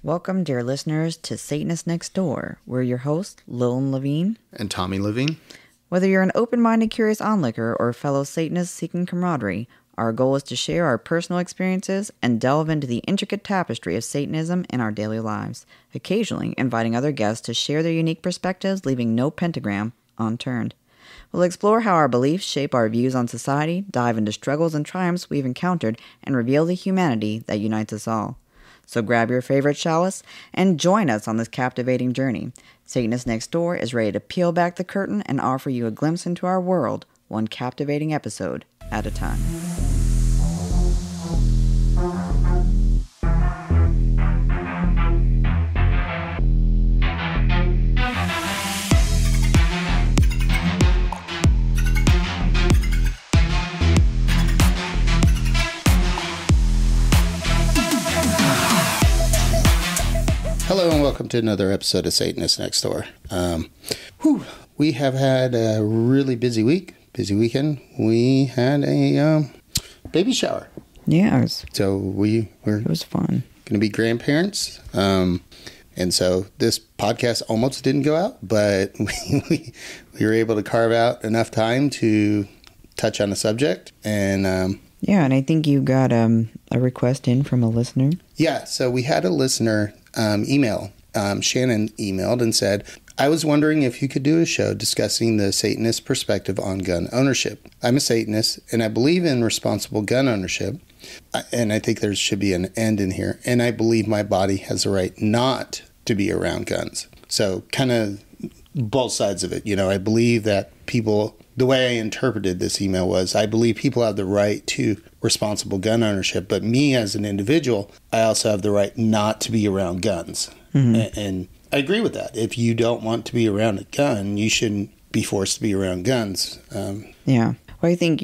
Welcome, dear listeners, to Satanist Next Door. We're your hosts, Lilin and Tommy Levine. Whether you're an open-minded, curious onlooker or a fellow Satanist seeking camaraderie, our goal is to share our personal experiences and delve into the intricate tapestry of Satanism in our daily lives, occasionally inviting other guests to share their unique perspectives, leaving no pentagram unturned. We'll explore how our beliefs shape our views on society, dive into struggles and triumphs we've encountered, and reveal the humanity that unites us all. So grab your favorite chalice and join us on this captivating journey. Satanist Next Door is ready to peel back the curtain and offer you a glimpse into our world, one captivating episode at a time. Hello and welcome to another episode of Satanist Next Door. We have had a really busy weekend. We had a baby shower. Yeah, it was fun. Going to be grandparents. And so this podcast almost didn't go out, but we were able to carve out enough time to touch on the subject. And yeah, and I think you got a request in from a listener. Yeah, so we had a listener email. Shannon emailed and said, I was wondering if you could do a show discussing the Satanist perspective on gun ownership. I'm a Satanist, and I believe in responsible gun ownership, and I think there should be an end in here, and I believe my body has a right not to be around guns. So kind of both sides of it. You know, I believe that people, the way I interpreted this email was, I believe people have the right to responsible gun ownership, but me as an individual, I also have the right not to be around guns. Mm-hmm. And I agree with that. If you don't want to be around a gun, you shouldn't be forced to be around guns. Yeah. Well, I think,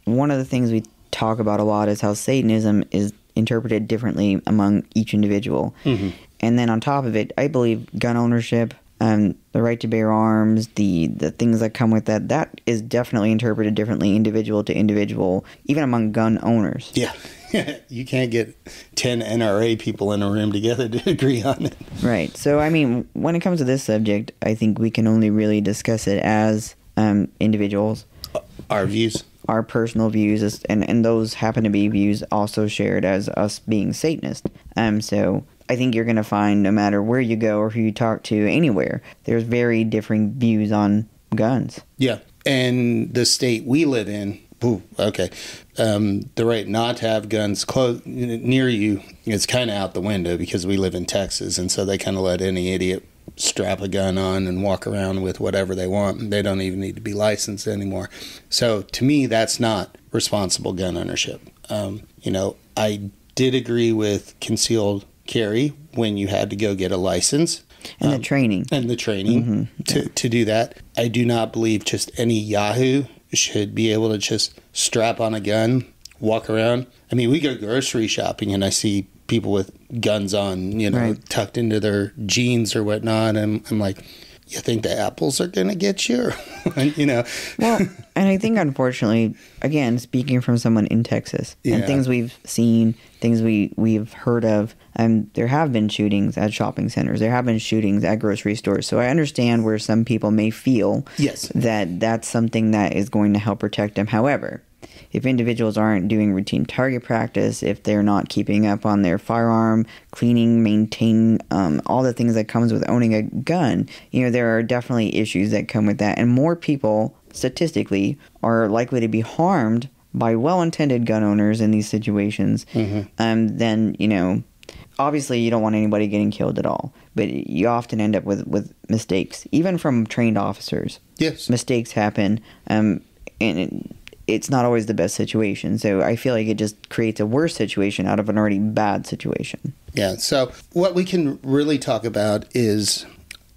one of the things we talk about a lot is how Satanism is interpreted differently among each individual. Mm-hmm. And then on top of it, I believe gun ownership, the right to bear arms, the things that come with that is definitely interpreted differently individual to individual, even among gun owners. Yeah. You can't get 10 NRA people in a room together to agree on it. Right. So, I mean, when it comes to this subject, I think we can only really discuss it as individuals. Our views. Our personal views, and those happen to be views also shared as us being Satanist. So I think you're going to find, no matter where you go or who you talk to anywhere, there's very differing views on guns. Yeah. And the state we live in, the right not to have guns close near you is kind of out the window because we live in Texas, and so they kind of let any idiot strap a gun on and walk around with whatever they want. They don't even need to be licensed anymore. So to me, that's not responsible gun ownership. I did agree with concealed carry when you had to go get a license. And the training. To do that. I do not believe just any Yahoo should be able to just strap on a gun, walk around. I mean, we go grocery shopping and I see people with guns on, right, tucked into their jeans or whatnot. And I'm like, you think the apples are going to get you? Well, and I think, unfortunately, again, speaking from someone in Texas, and things we've seen, things we've heard of, there have been shootings at shopping centers. There have been shootings at grocery stores. So I understand where some people may feel that that's something that is going to help protect them. However, if individuals aren't doing routine target practice, if they're not keeping up on their firearm, cleaning, maintaining, all the things that comes with owning a gun, there are definitely issues that come with that. And more people, statistically, are likely to be harmed by well-intended gun owners in these situations than, obviously you don't want anybody getting killed at all. But you often end up with mistakes, even from trained officers. Yes. Mistakes happen, and it's not always the best situation. So I feel like it just creates a worse situation out of an already bad situation. Yeah. So what we can really talk about is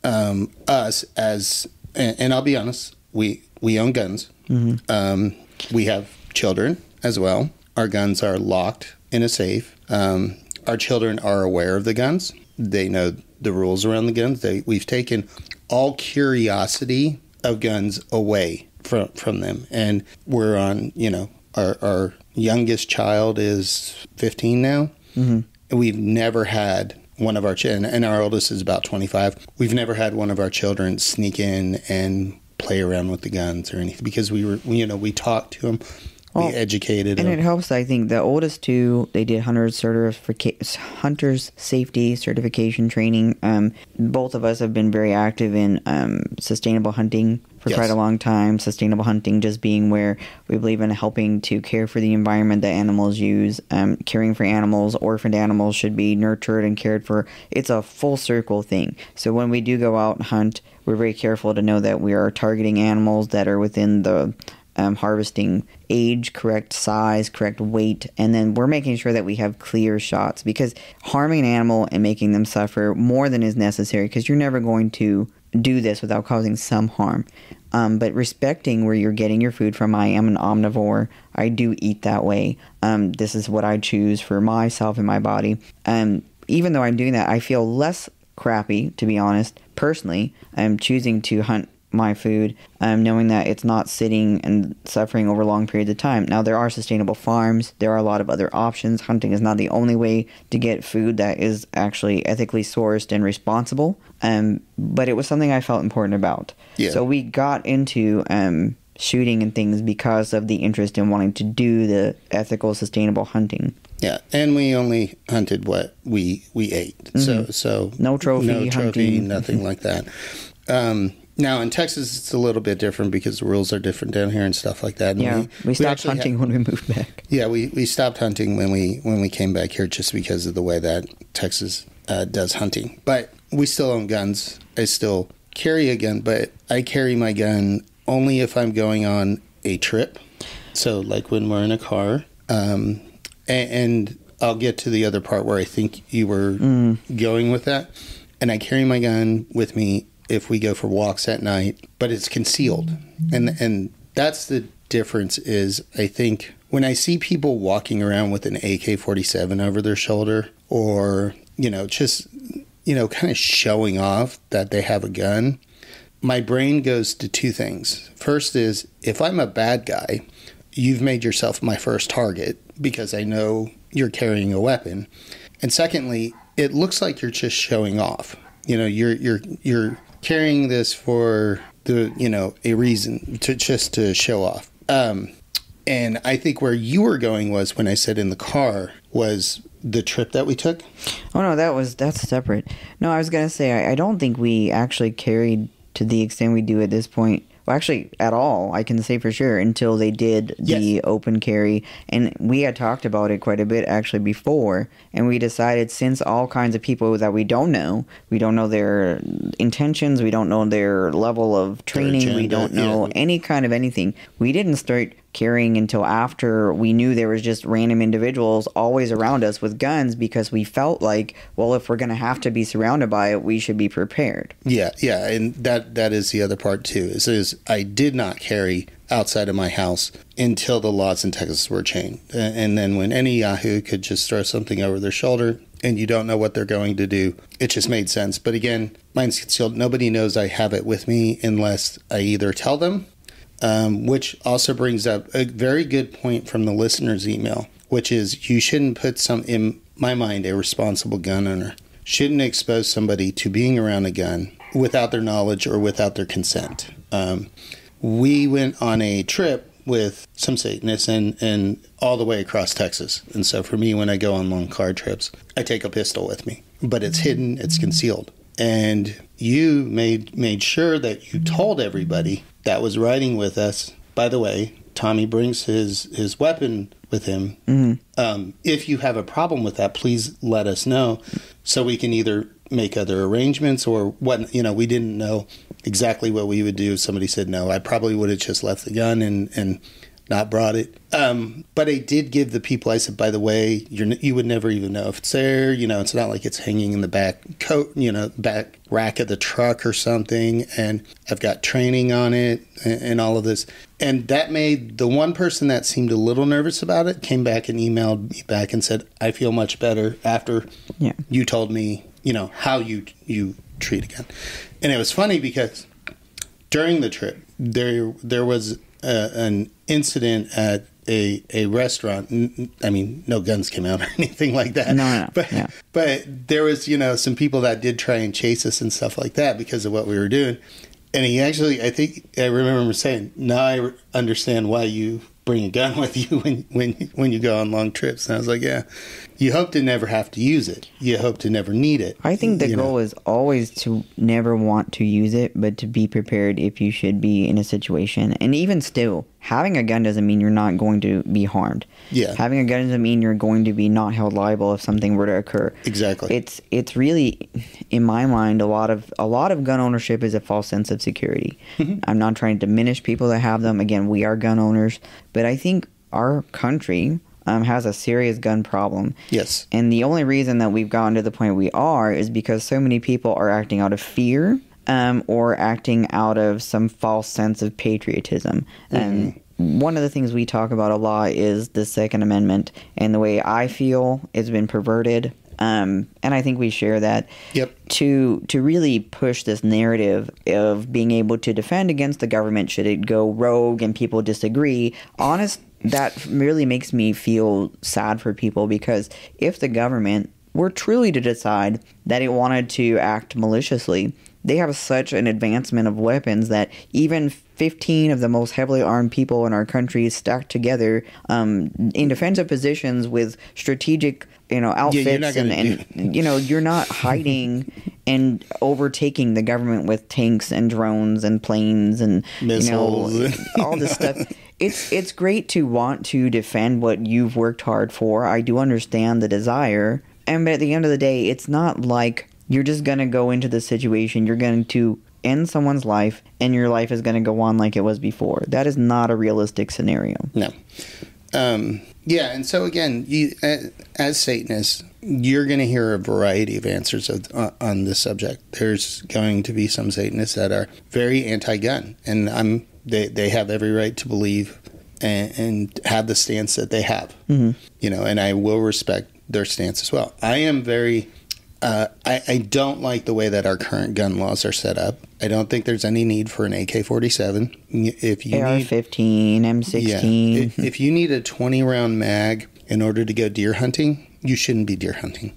us as, and I'll be honest, we own guns. Mm-hmm. We have children as well. Our guns are locked in a safe. Our children are aware of the guns. They know the rules around the guns. We've taken all curiosity of guns away from them, and we're on, our youngest child is 15 now. Mm-hmm. We've never had one of our and our oldest is about 25. We've never had one of our children sneak in and play around with the guns or anything, because we talked to them. We educated and them. it helps. I think the oldest two, they did hunter's safety certification training. Both of us have been very active in sustainable hunting for quite a long time. Sustainable hunting just being where we believe in helping to care for the environment that animals use. Caring for animals, orphaned animals should be nurtured and cared for. It's a full circle thing. So when we do go out and hunt, we're very careful to know that we are targeting animals that are within the harvesting age, correct size, correct weight, and then we're making sure that we have clear shots, because harming an animal and making them suffer more than is necessary, because you're never going to do this without causing some harm. But respecting where you're getting your food from. I am an omnivore. I do eat that way. This is what I choose for myself and my body. Even though I'm doing that, I feel less crappy, to be honest. Personally, I'm choosing to hunt my food, knowing that it's not sitting and suffering over long periods of time. Now, there are sustainable farms. There are a lot of other options. Hunting is not the only way to get food that is actually ethically sourced and responsible. But it was something I felt important about. Yeah. So we got into shooting and things because of the interest in wanting to do the ethical, sustainable hunting. Yeah, and we only hunted what we ate. Mm-hmm. So no trophy hunting. Nothing like that. Now, in Texas, it's a little bit different because the rules are different down here and stuff like that. And we stopped hunting when we moved back. Yeah, we stopped hunting when we came back here, just because of the way that Texas does hunting. But we still own guns. I still carry a gun, but I carry my gun only if I'm going on a trip. So, like when we're in a car. And I'll get to the other part where I think you were going with that. And I carry my gun with me if we go for walks at night, but it's concealed. And that's the difference. Is I think when I see people walking around with an AK-47 over their shoulder, or, just, kind of showing off that they have a gun, my brain goes to two things. First is, if I'm a bad guy, you've made yourself my first target because I know you're carrying a weapon. And secondly, it looks like you're just showing off. You're carrying this for a reason, to show off. And I think where you were going was, when I said in the car, was the trip that we took. Oh no, that's separate. No, I was gonna say I don't think we actually carried to the extent we do at this point. Well, actually, at all, I can say for sure, until they did the open carry. And we had talked about it quite a bit, actually, before. And we decided, since all kinds of people that we don't know their intentions, we don't know their level of training, we don't know any kind of anything. We didn't start carrying until after we knew there was just random individuals always around us with guns, because we felt like, well, if we're going to have to be surrounded by it, we should be prepared. Yeah, and that is the other part too, is I did not carry outside of my house until the laws in Texas were changed. And then when any yahoo could just throw something over their shoulder and you don't know what they're going to do, it just made sense. But again, mine's concealed. Nobody knows I have it with me unless I either tell them, which also brings up a very good point from the listener's email, which is, you shouldn't put in my mind, a responsible gun owner shouldn't expose somebody to being around a gun without their knowledge or without their consent. We went on a trip with some Satanists and all the way across Texas. And so for me, when I go on long car trips, I take a pistol with me, but it's hidden, it's concealed. And you made sure that you told everybody that was riding with us, by the way, Tommy brings his weapon with him. Mm-hmm. If you have a problem with that, please let us know, so we can either make other arrangements or what. We didn't know exactly what we would do if somebody said no. I probably would have just left the gun and not brought it. But I did give the people, I said, by the way, you would never even know if it's there. It's not like it's hanging in the back back rack of the truck or something. And I've got training on it and all of this. And that made the one person that seemed a little nervous about it came back and emailed me back and said, I feel much better after you told me, how you treat a gun. And it was funny because during the trip, there was an incident at a restaurant. I mean, no guns came out or anything like that. No. But there was, some people that did try and chase us and stuff like that because of what we were doing. And he actually, I think I remember him saying, "Now I understand why you bring a gun with you when you go on long trips." And I was like, yeah, you hope to never have to use it. You hope to never need it. I think the goal is always to never want to use it, but to be prepared if you should be in a situation. And even still, having a gun doesn't mean you're not going to be harmed. Yeah. Having a gun doesn't mean you're going to be not held liable if something were to occur. Exactly. It's really, in my mind, a lot of gun ownership is a false sense of security. Mm-hmm. I'm not trying to diminish people that have them. Again, we are gun owners, but I think our country has a serious gun problem. Yes. And the only reason that we've gotten to the point we are is because so many people are acting out of fear or acting out of some false sense of patriotism. And one of the things we talk about a lot is the Second Amendment and the way I feel it's been perverted. And I think we share that. Yep. To really push this narrative of being able to defend against the government should it go rogue and people disagree. That really makes me feel sad for people, because if the government were truly to decide that it wanted to act maliciously, they have such an advancement of weapons that even 15 of the most heavily armed people in our country stacked together in defensive positions with strategic outfits, you're not hiding and overtaking the government with tanks and drones and planes and missiles, all this stuff. It's great to want to defend what you've worked hard for. I do understand the desire, but at the end of the day, it's not like you're just going to go into the situation. You're going to end someone's life, and your life is going to go on like it was before. That is not a realistic scenario. No. Yeah, and so again, as Satanists, you're going to hear a variety of answers on this subject. There's going to be some Satanists that are very anti-gun, and they have every right to believe and have the stance that they have. Mm-hmm. And I will respect their stance as well. I am very... I don't like the way that our current gun laws are set up. I don't think there's any need for an AK-47. If you AR-15, M16. Yeah, if you need a 20-round mag in order to go deer hunting, you shouldn't be deer hunting.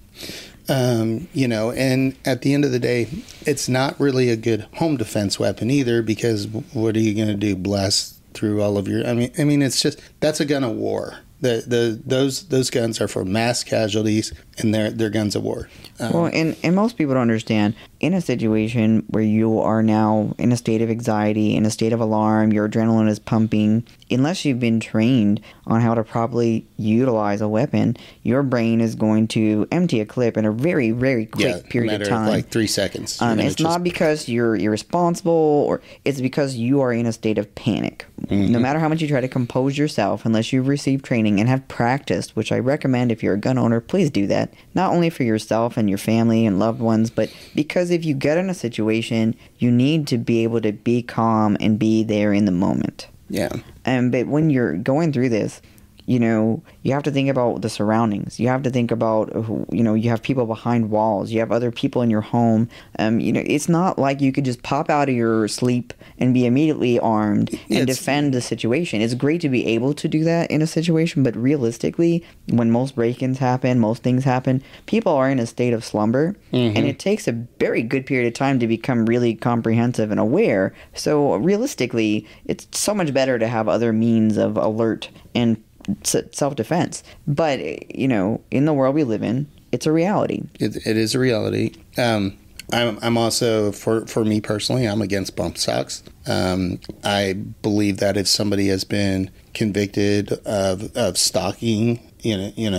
And at the end of the day, it's not really a good home defense weapon either, because what are you going to do? Blast through all of your... I mean, it's just... That's a gun of war. Those guns are for mass casualties, and they're guns of war. And most people don't understand, in a situation where you are now in a state of anxiety, in a state of alarm, your adrenaline is pumping, unless you've been trained on how to properly utilize a weapon, your brain is going to empty a clip in a very, very quick period of time. Like 3 seconds. It's not because you're irresponsible, or it's because you are in a state of panic. Mm-hmm. No matter how much you try to compose yourself, unless you've received training and have practiced, which I recommend if you're a gun owner, please do that. Not only for yourself and your family and loved ones, but because if you get in a situation, you need to be able to be calm and be there in the moment. Yeah. But when you're going through this, you have to think about the surroundings. You have to think about, you have people behind walls. You have other people in your home. It's not like you could just pop out of your sleep and be immediately armed and defend the situation. It's great to be able to do that in a situation, but realistically, when most break-ins happen, most things happen, people are in a state of slumber, and it takes a very good period of time to become really comprehensive and aware. So realistically, it's so much better to have other means of alert and self-defense. But in the world we live in, it's a reality. It is a reality. I'm also, for me personally, I'm against bump stocks. I believe that if somebody has been convicted of stalking,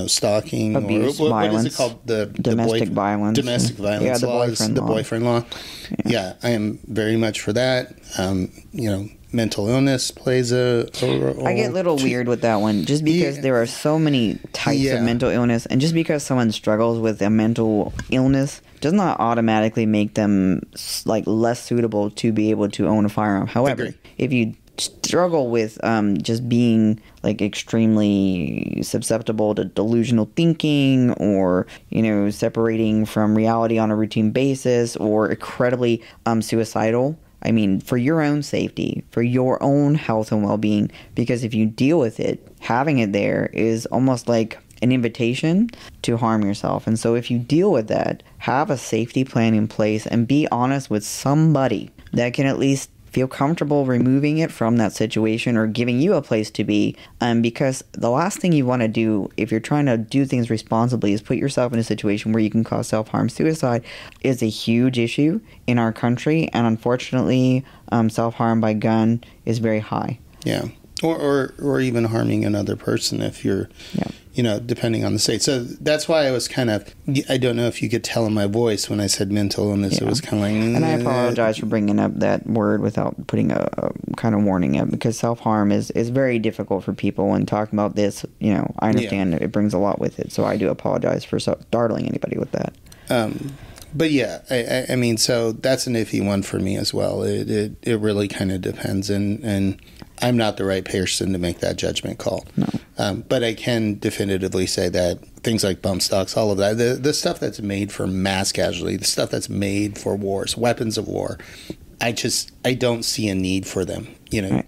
stalking, abuse, or violence, what is it called? The domestic violence. Domestic violence laws, the boyfriend law. Yeah, I am very much for that. Mental illness plays a role. I get a little weird with that one, just because there are so many types of mental illness, and just because someone struggles with a mental illness does not automatically make them less suitable to be able to own a firearm. However, if you struggle with just being extremely susceptible to delusional thinking, or separating from reality on a routine basis, or incredibly suicidal, I mean, for your own safety, for your own health and well-being, because if you deal with it, having it there is almost like an invitation to harm yourself. And so if you deal with that, have a safety plan in place and be honest with somebody that can at least feel comfortable removing it from that situation or giving you a place to be. Because the last thing you want to do if you're trying to do things responsibly is put yourself in a situation where you can cause self-harm. Suicide is a huge issue in our country, and unfortunately, self-harm by gun is very high. Yeah. Or even harming another person if you're, depending on the state. So that's why I was kind of, I don't know if you could tell in my voice when I said mental illness, it was kind of like... And I apologize for bringing up that word without putting a kind of warning up, because self-harm is very difficult for people, and talking about this, I understand it brings a lot with it. So I do apologize for startling anybody with that. But yeah, I mean, so that's an iffy one for me as well. It really kind of depends, and I'm not the right person to make that judgment call. No. But I can definitively say that things like bump stocks, all of that, the stuff that's made for mass casualty, the stuff that's made for wars, weapons of war, I don't see a need for them. Right.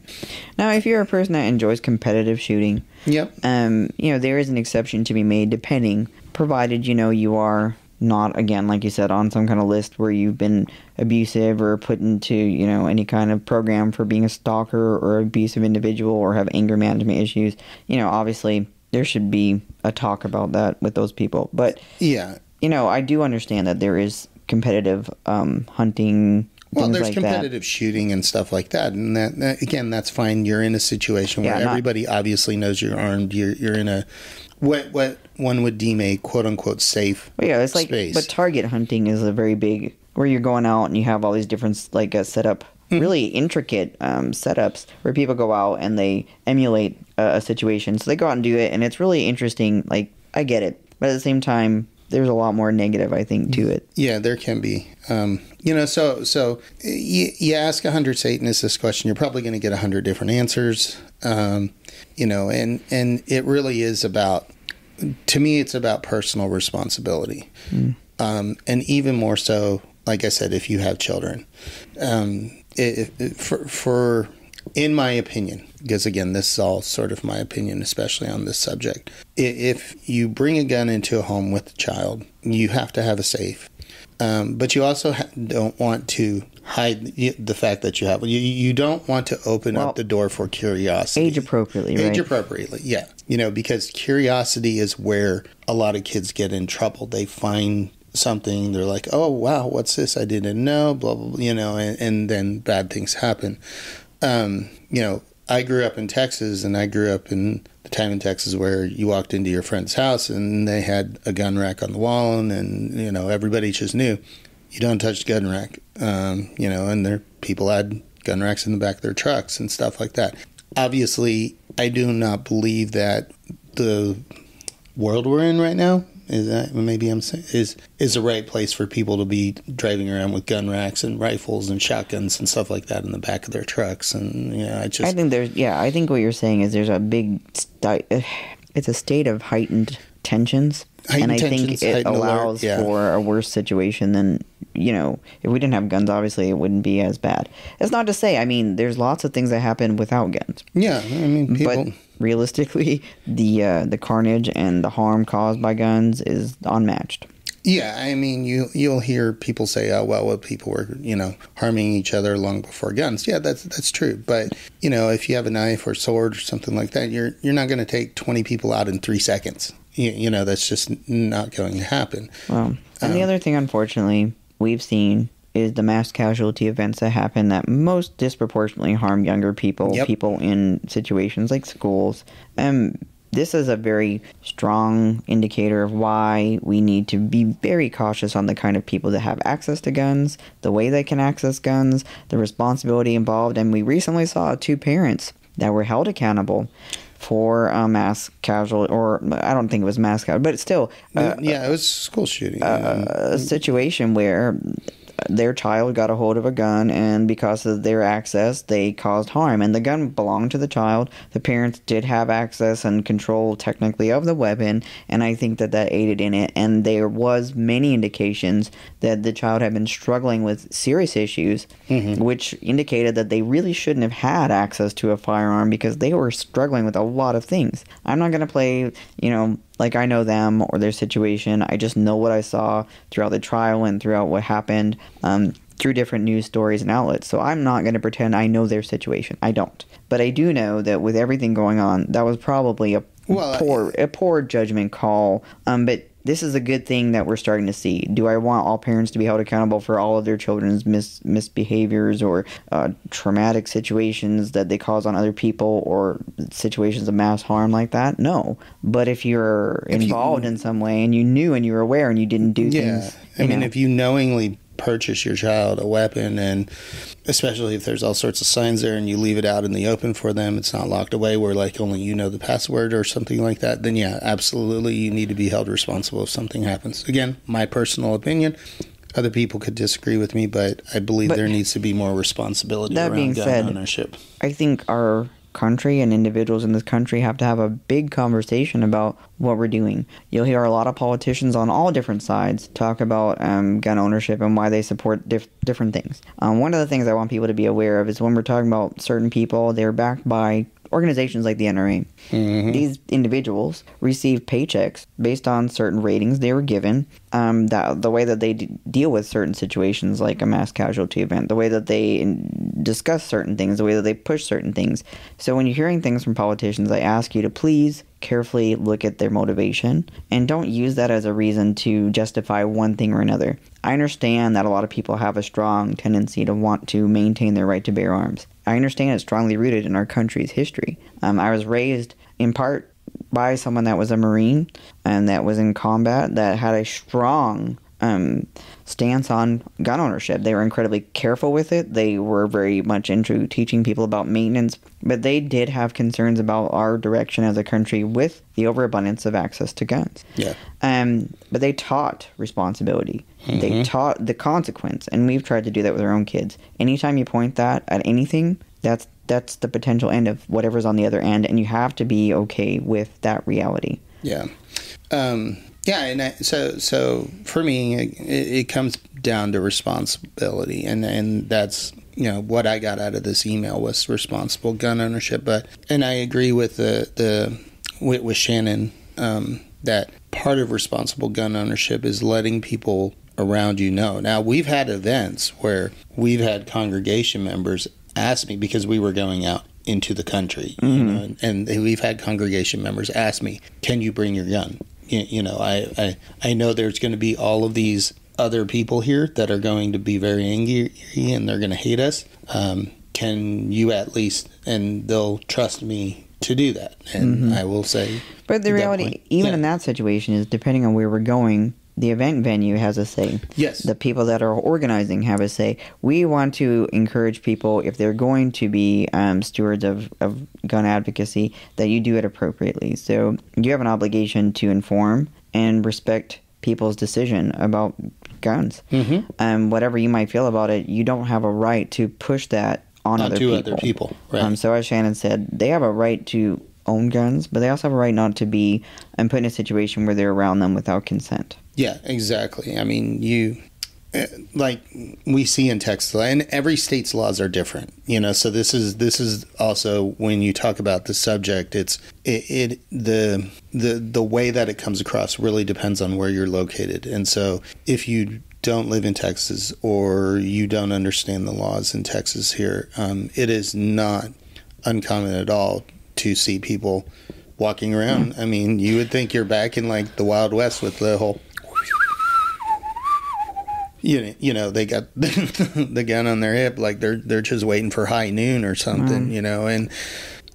Now, if you're a person that enjoys competitive shooting, yep. There is an exception to be made, depending, provided you are not, again, like you said, on some kind of list where you've been abusive or put into, any kind of program for being a stalker or abusive individual or have anger management issues. Obviously there should be a talk about that with those people. But, yeah, I do understand that there is competitive hunting. Well, there's like competitive shooting and stuff like that. And that again, that's fine. You're in a situation where everybody obviously knows you're armed. You're in a what one would deem a quote-unquote safe it's like space. But target hunting is a very big, where you're going out and you have all these different setup, really intricate setups where people go out and they emulate a situation. So they go out and do it, and it's really interesting. Like, I get it, but at the same time, there's a lot more negative, I think, to it. Yeah, there can be. So you ask 100 Satanists this question, you're probably going to get 100 different answers. And it really is about, to me, it's about personal responsibility. And even more so, like I said, if you have children. In my opinion, because again, this is all sort of my opinion, especially on this subject. If you bring a gun into a home with a child, you have to have a safe. But you also don't want to hide the fact that you have. You don't want to open up the door for curiosity. Age appropriately, right? Age appropriately, yeah. Because curiosity is where a lot of kids get in trouble. They find something, they're like, oh, wow, what's this? I didn't know, blah, blah, blah, and then bad things happen. I grew up in Texas, and I grew up in the time in Texas where you walked into your friend's house and they had a gun rack on the wall, and everybody just knew you don't touch the gun rack. And their people had gun racks in the back of their trucks and stuff like that. Obviously, I do not believe that the world we're in right now is the right place for people to be driving around with gun racks and rifles and shotguns and stuff like that in the back of their trucks. And I think what you're saying is there's a big it's a state of heightened tensions. And I think it allows for a worse situation than, if we didn't have guns, obviously it wouldn't be as bad. It's not to say, there's lots of things that happen without guns. Yeah, people... But realistically, the carnage and the harm caused by guns is unmatched. Yeah, you'll hear people say, oh, well, people were, harming each other long before guns. Yeah, that's true. But, if you have a knife or sword or something like that, you're not going to take 20 people out in 3 seconds. That's just not going to happen. Well, and the other thing, unfortunately, we've seen is the mass casualty events that happen that most disproportionately harm younger people, people in situations like schools. This is a very strong indicator of why we need to be very cautious on the kind of people that have access to guns, the way they can access guns, the responsibility involved. And we recently saw 2 parents that were held accountable for a mass casualty, or I don't think it was mass casualty, but still. It was a school shooting. A situation where their child got a hold of a gun, and because of their access, they caused harm. And the gun belonged to the child. The parents did have access and control, technically, of the weapon, and I think that aided in it. And there was many indications that the child had been struggling with serious issues, which indicated that they really shouldn't have had access to a firearm because they were struggling with a lot of things. I'm not going to play, like I know them or their situation. I just know what I saw throughout the trial and throughout what happened through different news stories and outlets. So I'm not going to pretend I know their situation. I don't. But I do know that with everything going on, that was probably a poor judgment call. But this is a good thing that we're starting to see. Do I want all parents to be held accountable for all of their children's misbehaviors or traumatic situations that they cause on other people or situations of mass harm like that? No. But if you're involved in some way and you knew and you were aware and you didn't do things... I mean, if you knowingly purchase your child a weapon, and especially if there's all sorts of signs there and you leave it out in the open for them, it's not locked away where like only you know the password or something like that, then yeah, absolutely you need to be held responsible if something happens. Again, my personal opinion. Other people could disagree with me, but I believe there needs to be more responsibility around gun ownership. I think our country and individuals in this country have to have a big conversation about what we're doing. You'll hear a lot of politicians on all different sides talk about gun ownership and why they support different things. One of the things I want people to be aware of is when we're talking about certain people, they're backed by organizations like the NRA. These individuals receive paychecks based on certain ratings they were given, the way that they deal with certain situations like a mass casualty event, the way that they discuss certain things, the way that they push certain things. So when you're hearing things from politicians, I ask you to please carefully look at their motivation and don't use that as a reason to justify one thing or another. I understand that a lot of people have a strong tendency to want to maintain their right to bear arms. I understand it's strongly rooted in our country's history. I was raised in part by someone that was a Marine and that was in combat that had a strong stance on gun ownership. They were incredibly careful with it. They were very much into teaching people about maintenance, but they did have concerns about our direction as a country with the overabundance of access to guns. Yeah. But they taught responsibility. They taught the consequence, and we've tried to do that with our own kids. Anytime you point that at anything, that's the potential end of whatever's on the other end, and you have to be okay with that reality. Yeah. Yeah, and so for me, it comes down to responsibility, and that's what I got out of this email was responsible gun ownership. And I agree with with Shannon that part of responsible gun ownership is letting people around you know. Now, we've had events where we've had congregation members ask me because we were going out into the country, and we've had congregation members ask me, "Can you bring your gun?" I know there's going to be all of these other people here that are going to be very angry and they're going to hate us. Can you at least, and they'll trust me to do that. And I will say. But the reality, even in that situation, is depending on where we're going, the event venue has a say. Yes. The people that are organizing have a say. We want to encourage people, if they're going to be stewards of gun advocacy, that you do it appropriately. So you have an obligation to inform and respect people's decision about guns. Whatever you might feel about it, you don't have a right to push that on other people. Right. So as Shannon said, they have a right to own guns, but they also have a right not to be put in a situation where they're around them without consent. Yeah, exactly. I mean, like we see in Texas, and every state's laws are different, so this is also, when you talk about the subject, the way that it comes across really depends on where you're located. And so if you don't live in Texas or you don't understand the laws in Texas here, it is not uncommon at all to see people walking around. I mean, you would think you're back in like the Wild West with the whole, they got the gun on their hip, like they're just waiting for high noon or something, and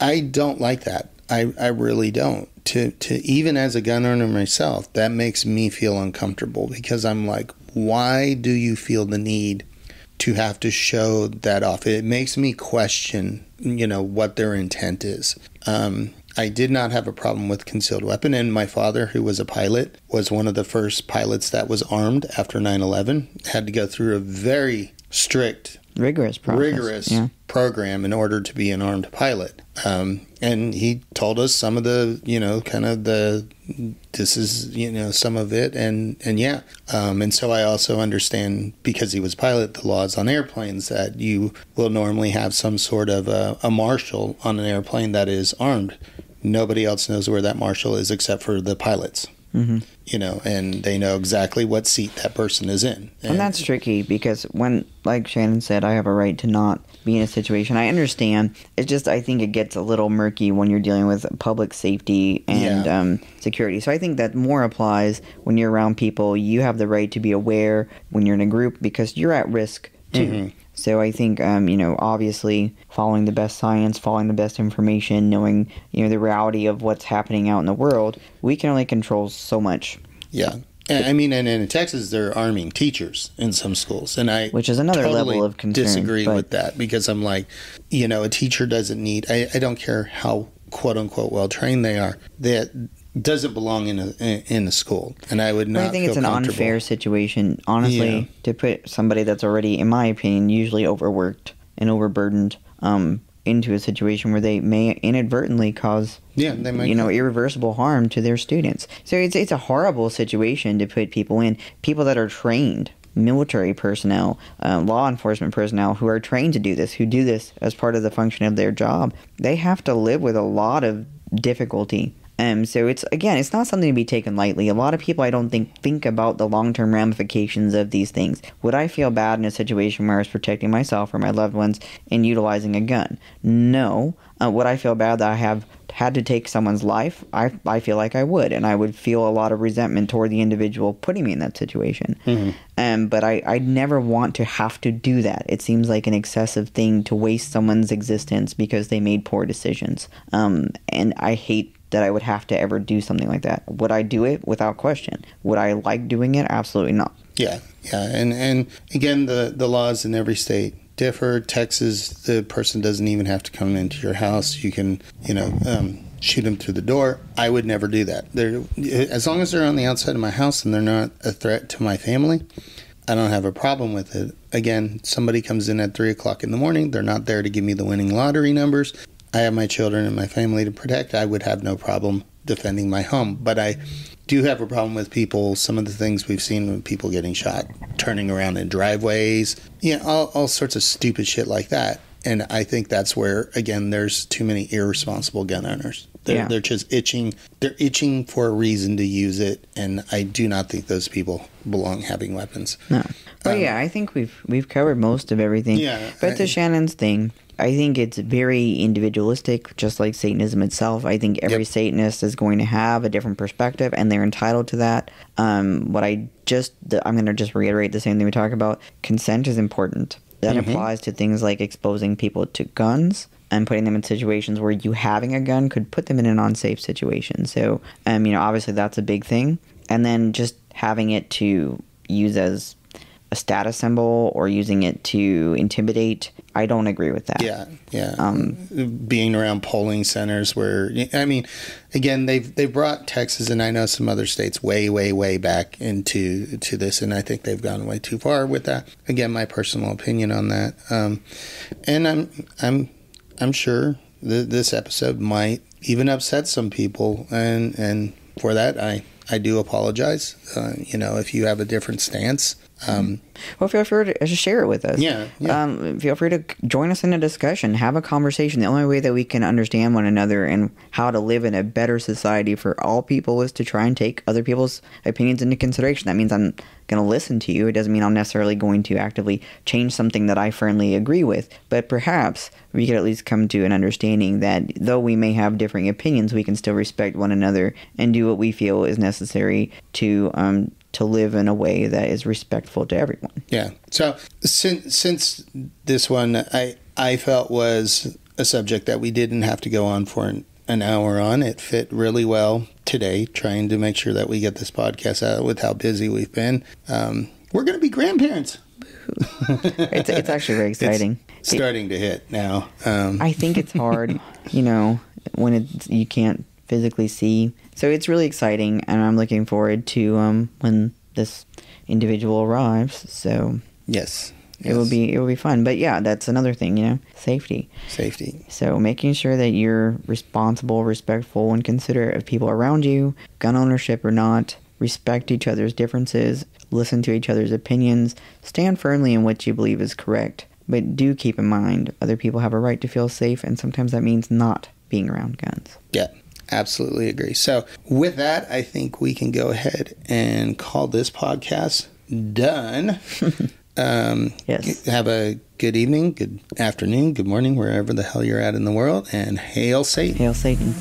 I don't like that. I really don't. To even as a gun owner myself, that makes me feel uncomfortable, because I'm like, why do you feel the need to have to show that off? It makes me question, what their intent is. I did not have a problem with concealed weapon. And my father, who was a pilot, was one of the first pilots that was armed after 9/11. Had to go through a very strict, rigorous program in order to be an armed pilot. And he told us some of the, this is, some of it. And so I also understand, because he was pilot, the laws on airplanes, that you will normally have some sort of a marshal on an airplane that is armed. Nobody else knows where that marshal is except for the pilots. Mm-hmm. And they know exactly what seat that person is in. And that's tricky, because when, like Shannon said, I have a right to not be in a situation. I understand. It's just, I think it gets a little murky when you're dealing with public safety and security. So I think that more applies when you're around people. You have the right to be aware when you're in a group, because you're at risk too. Mm-hmm. So I think, obviously following the best science, following the best information, knowing, the reality of what's happening out in the world, we can only control so much. Yeah. And in Texas, they're arming teachers in some schools. Which is another level of concern. Disagree with that, because I'm like, a teacher doesn't need, I don't care how quote unquote well trained they are, that doesn't belong in a school, and I would not. I think it's an unfair situation, honestly, to put somebody that's already, in my opinion, usually overworked and overburdened, into a situation where they may inadvertently cause, irreversible harm to their students. So it's a horrible situation to put people in. People that are trained, military personnel, law enforcement personnel who are trained to do this, who do this as part of the function of their job, they have to live with a lot of difficulty. So it's not something to be taken lightly. A lot of people, I don't think about the long-term ramifications of these things. Would I feel bad in a situation where I was protecting myself or my loved ones and utilizing a gun? No. Would I feel bad that I have had to take someone's life? I feel like I would, and I would feel a lot of resentment toward the individual putting me in that situation. Mm-hmm. But I never want to have to do that. It seems like an excessive thing to waste someone's existence because they made poor decisions. And I hate that I would have to ever do something like that. Would I do it? Without question. Would I like doing it? Absolutely not. Yeah. And again, the laws in every state differ. Texas, the person doesn't even have to come into your house. You can, shoot them through the door. I would never do that. As long as they're on the outside of my house and they're not a threat to my family, I don't have a problem with it. Again, somebody comes in at 3 o'clock in the morning. They're not there to give me the winning lottery numbers. I have my children and my family to protect. I would have no problem defending my home. But I do have a problem with people, some of the things we've seen with people getting shot, turning around in driveways, all sorts of stupid shit like that. And I think that's where, again, there's too many irresponsible gun owners. They're just itching. They're itching for a reason to use it, and I do not think those people belong having weapons. No. But I think we've covered most of everything. Yeah. But to Shannon's thing, I think it's very individualistic, just like Satanism itself. I think every Satanist is going to have a different perspective, and they're entitled to that. I'm going to just reiterate the same thing we talked about. Consent is important. That applies to things like exposing people to guns and putting them in situations where you having a gun could put them in an unsafe situation. So, obviously that's a big thing. And then just having it to use as a status symbol or using it to intimidate, I don't agree with that. Yeah. Being around polling centers where, again, they've brought Texas and I know some other states way, way, way back into this, and I think they've gone way too far with that. Again, my personal opinion on that. And I'm sure this episode might even upset some people, and for that I do apologize. If you have a different stance. Well, feel free to share it with us. Feel free to join us in a discussion, have a conversation. The only way that we can understand one another and how to live in a better society for all people is to try and take other people's opinions into consideration. That means I'm going to listen to you. It doesn't mean I'm necessarily going to actively change something that I firmly agree with, but perhaps we could at least come to an understanding that though we may have differing opinions, we can still respect one another and do what we feel is necessary to live in a way that is respectful to everyone. Yeah. So since this one I felt was a subject that we didn't have to go on for an hour on, it fit really well today, trying to make sure that we get this podcast out with how busy we've been. We're going to be grandparents. It's actually very exciting. It's starting to hit now. I think it's hard, when you can't physically see. So it's really exciting, and I'm looking forward to when this individual arrives. So yes. It will be fun. But yeah, that's another thing, safety. So making sure that you're responsible, respectful, and considerate of people around you, gun ownership or not, respect each other's differences, listen to each other's opinions, stand firmly in what you believe is correct. But do keep in mind, other people have a right to feel safe, and sometimes that means not being around guns. Yeah, absolutely agree. So with that, I think we can go ahead and call this podcast done. Yes. Have a good evening, good afternoon, good morning, wherever the hell you're at in the world, and hail Satan. Hail Satan.